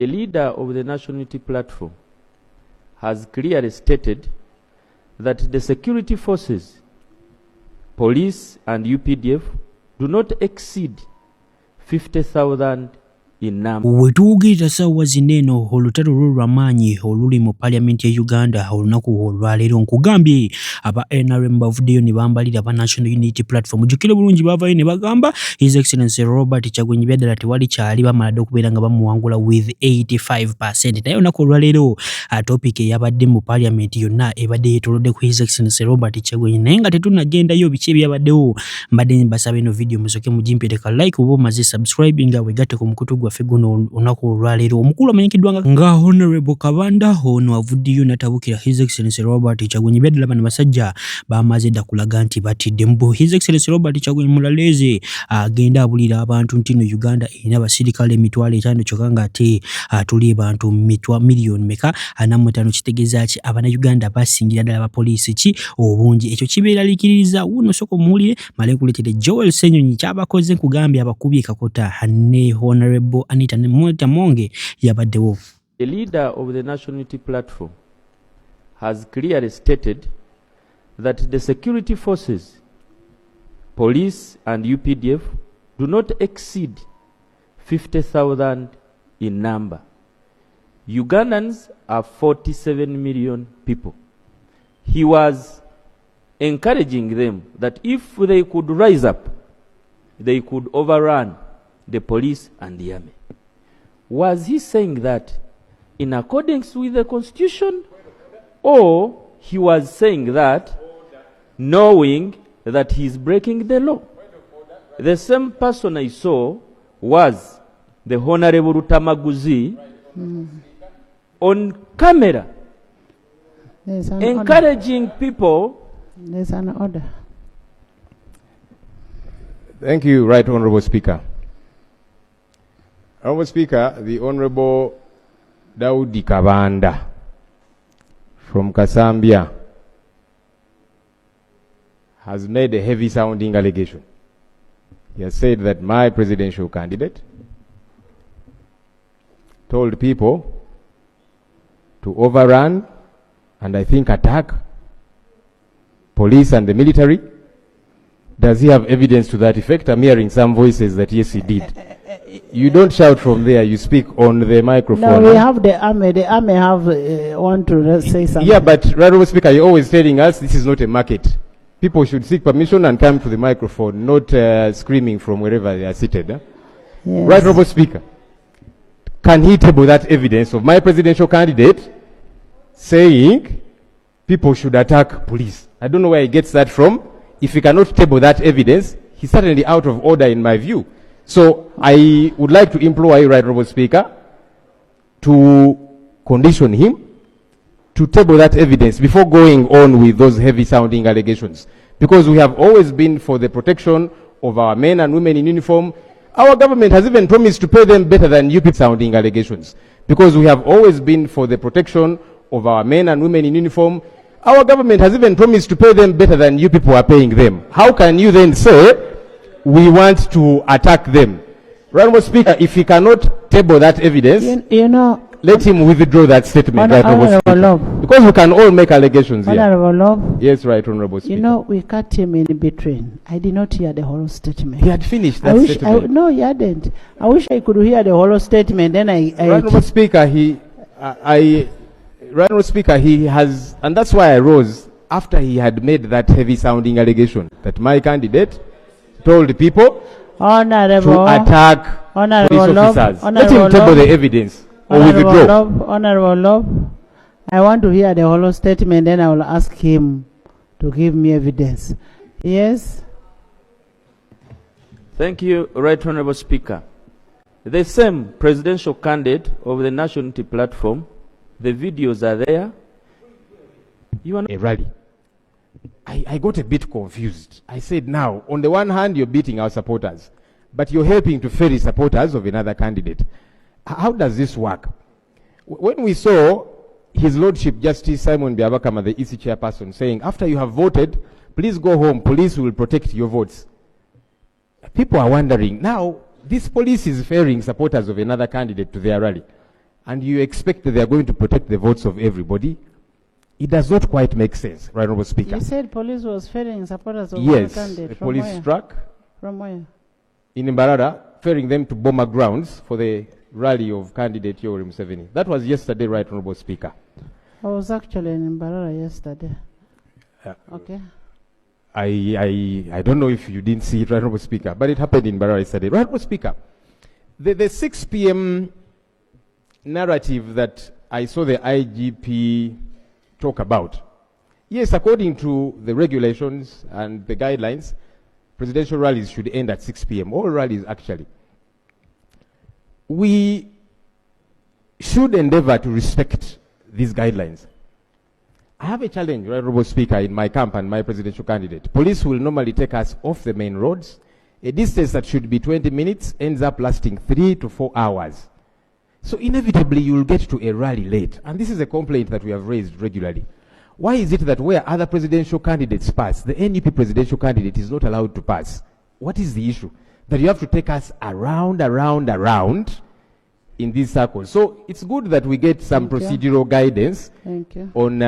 The leader of the National Unity Platform has clearly stated that the security forces, police and UPDF, do not exceed 50,000 in number. Wetugira sawa zineno olutalo lw'amaanyi oluli mu Parliament ya Uganda olunaku olwaleero nkugambye aba NRM bavuddeyo ne bambalira aba National Unity Platform jukire bulungi bavayo ne bagamba His Excellency Robert Kyagulanyi Byaddala tewali kyali bamalade okubeera nga bamuwangula with 85%. Naye olunaku olwaleero topic eyabadde mu Parliament yonna ebadde yeetolodde ku His Excellency Robert Kyagulanyi, naye nga tetunnagendayo biki ebyabaddewo. Mbadde mbasaba eno video musoke mugimpeereka like oba omaze subscribe nga wegatte ku mukutu gwaffe guno olunaku olwaleero. Omukulu amanyikiddwa nga Honorable Kabanda ono avuddeyo n'atabukira His Excellency Robert Kyagulanyi Byaddala bano basajja bamaze dda kulaga nti batidde mbu. His Excellency Robert Kyagulanyi Mulaleeze agenda abulira abantu nti no Uganda erina abasirikale emitwalo 5 kyokka nga ate tuli abantu miliyoni meka 45, kitegeeza ki Abannayuganda basingira ddala abapoliisi ki obungi. Ekyo kibeeraliikiririza wuno soko muwulire male kuleetedde Joel Ssenyonyi kyabakoze nkugambye abakubye kakota ne Honorable Anita Monge yabaddewo. The leader of the National Unity Platform has clearly stated that the security forces, police and UPDF, do not exceed 50,000 in number. Ugandans are 47 million people. He was encouraging them that if they could rise up, they could overrun the police and the army. Was he saying that in accordance with the constitution, or he was saying that knowing that he's breaking the law? The same person I saw was the Honorable Rutamaguzi on camera encouraging people. There's an order. Thank you, Right Honorable Speaker. Honorable Speaker, the Honorable Daudi Kabanda from Kasambia has made a heavy sounding allegation. He has said that my presidential candidate told people to overrun and I think attack police and the military. Does he have evidence to that effect? I'm hearing some voices that yes, he did. You don't shout from there, you speak on the microphone. No, we have the army. The army have want to say something. Yeah, but Honorable Speaker, you're always telling us this is not a market. People should seek permission and come to the microphone, not screaming from wherever they are seated. Huh? Yes. Right, Honorable Speaker, can he table that evidence of my presidential candidate saying people should attack police? I don't know where he gets that from. If he cannot table that evidence, he's certainly out of order in my view. So I would like to implore you, Right Honorable Speaker, to condition him to table that evidence before going on with those heavy sounding allegations. Because we have always been for the protection of our men and women in uniform. Our government has even promised to pay them better than you people sounding allegations. Because we have always been for the protection of our men and women in uniform. Our government has even promised to pay them better than you people are paying them. How can you then say we want to attack them? Honorable Speaker, if he cannot table that evidence, you know, let him withdraw that statement. Right, Honorable because we can all make allegations here. Honorable Yes, right, Honorable Speaker. You know, we cut him in between. I did not hear the whole statement. He had finished that statement. No, he hadn't. I wish I could hear the whole statement. Then Right, Honorable Speaker, Right, Honorable Speaker, he has, and that's why I rose after he had made that heavy sounding allegation that my candidate told people Honorable, to attack police officers. Let him table the evidence or withdraw. Honorable Love, I want to hear the whole statement, then I will ask him to give me evidence. Yes? Thank you, Right Honorable Speaker. The same presidential candidate of the National Unity Platform, the videos are there. You are a rally. I got a bit confused. I said, now, on the one hand, you're beating our supporters, but you're helping to ferry supporters of another candidate. How does this work? When we saw His Lordship Justice Simon Byabakama, the EC chairperson, saying, after you have voted, please go home, police will protect your votes. People are wondering, now, this police is ferrying supporters of another candidate to their rally. and you expect that they are going to protect the votes of everybody, it does not quite make sense, right, Honorable Speaker. You said police was ferrying supporters of yes, one candidate. the From police where? truck From where? in Mbarara, ferrying them to Boma grounds for the rally of candidate Yoweri Museveni. That was yesterday, right, Honorable Speaker. I was actually in Mbarara yesterday. Okay. I don't know if you didn't see it, right, Honorable Speaker, but it happened in Mbarara yesterday. Right, Honorable Speaker, the 6 p.m. narrative that I saw the IGP talk about, yes, according to the regulations and the guidelines, presidential rallies should end at 6 p.m. All rallies, actually. We should endeavor to respect these guidelines. I have a challenge, right, Honorable Speaker, in my camp and my presidential candidate. Police will normally take us off the main roads. A distance that should be 20 minutes ends up lasting 3 to 4 hours. So inevitably you will get to a rally late. And this is a complaint that we have raised regularly. Why is it that where other presidential candidates pass, the NUP presidential candidate is not allowed to pass? What is the issue? That you have to take us around in these circles. So it's good that we get some procedural guidance on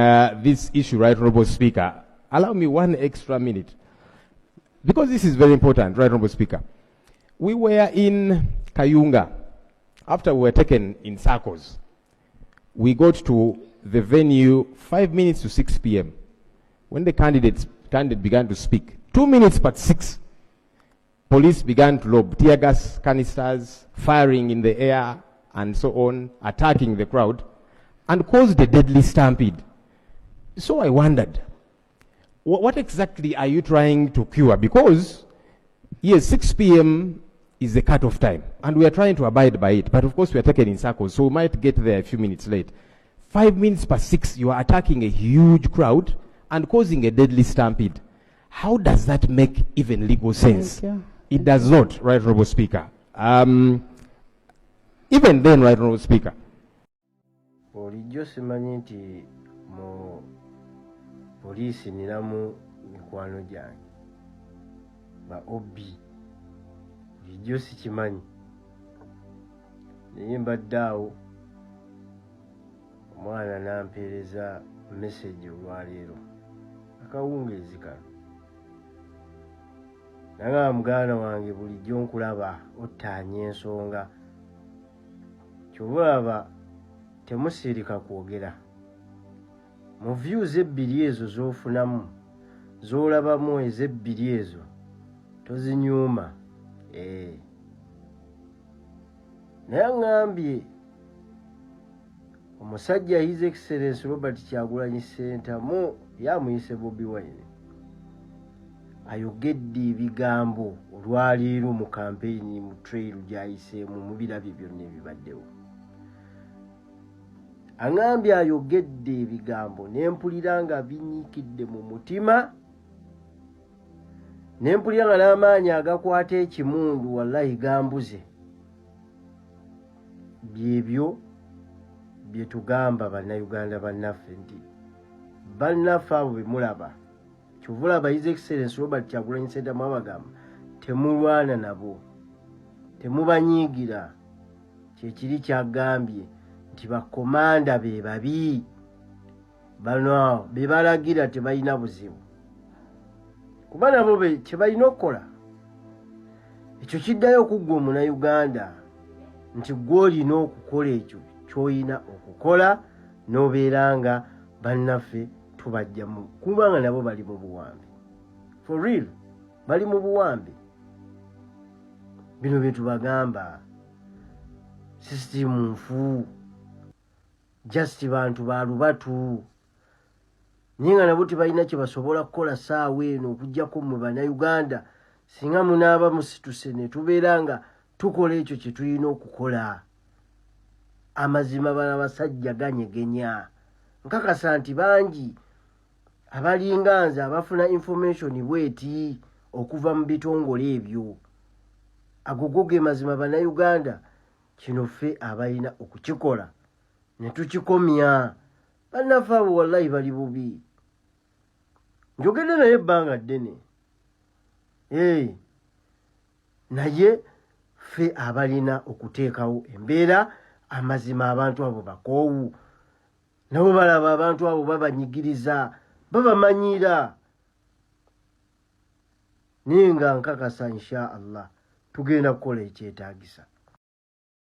this issue, right, Honorable Speaker. Allow me 1 extra minute. Because this is very important, right, Honorable Speaker. We were in Kayunga. After we were taken in circles, we got to the venue 5 minutes to 6 p.m. When the candidate began to speak, 2 minutes past 6, police began to lob tear gas canisters, firing in the air, and so on, attacking the crowd, and caused a deadly stampede. So I wondered, what exactly are you trying to cure? Because, yes, 6 p.m. is the cut-off time, and we are trying to abide by it, but of course we are taken in circles, so we might get there a few minutes late. 5 minutes past 6, you are attacking a huge crowd and causing a deadly stampede. How does that make even legal sense? It does not, right, Honorable Speaker. Even then, right, Honorable Speaker. Bulijjo simanyi nti mu poliisi ninamu mikwano gyange ba Obi. Bulijjo sikimanyi. Naye mbadde awo omwana nampeereza message olwaleero akawungeezi kano. Nanga muganda wange bulijjo nkulaba ottaanya ensonga. Kyobulaba temusirika kwogera. Mu views ebbiri ezo z'ofunamu z'olabamu ezebbiri ezo tozinyuuma. Naye ngambye omusajja His Excellency Robert Kyagulanyi Ssentamu yamuyise Bobi Wine ayogedde ebigambo olwaleero mu kampeyini mu trail gy'ayiseemu mu birabyo byonna ebibaddewo. Angambye ayogedde ebigambo n'empulira nga binyiikidde mu mutima, n'empulira nga n'amaanyi agakwata ekimundu wallahi gambuze. Byebyo bye tugamba bannayuganda bannaffe nti bannaffe abo be mulaba kyovulaba His Excellency Robert Kyagulanyi Ssentamu abagamba temulwana nabo, temubanyiigira. Kyekiri kyagambye nti bakomanda be babi, bano be balagira tebalina buzibu, kuba nabo kye balina okukola ekyo kiddayo okuggwa omunnayuganda nti gw'olina okukola ekyo ky'olina okukola n'obeera nga bannaffe tubajja mu kubanga nabo bali mu buwambi. For real, bali mu buwambi. Bino bye tubagamba system nfu, just bantu ba lubatu. Naye nga nabo tebalina kye basobola kukola ssaawa eno okuggyako mu bannayuganda singa munaaba musituse ne tubeera nga tukola ekyo kye tulina okukola. Amazima bana basajja ganyegenya. Nkakasa nti bangi abalinga nze abafuna information bweti okuva mu bitongole ebyo. Ago ge mazima bannayuganda kino ffe abalina okukikola ne tukikomya. Bannaffe abo wallahi bali bubi. Njogedde naye ebbanga ddene. Naye ffe abalina okuteekawo embeera amazima abantu abo bakoowu nabo balaba abantu abo babanyigiriza babamanyira naye nga nkakasa insha Allah tugenda kukola ekyetaagisa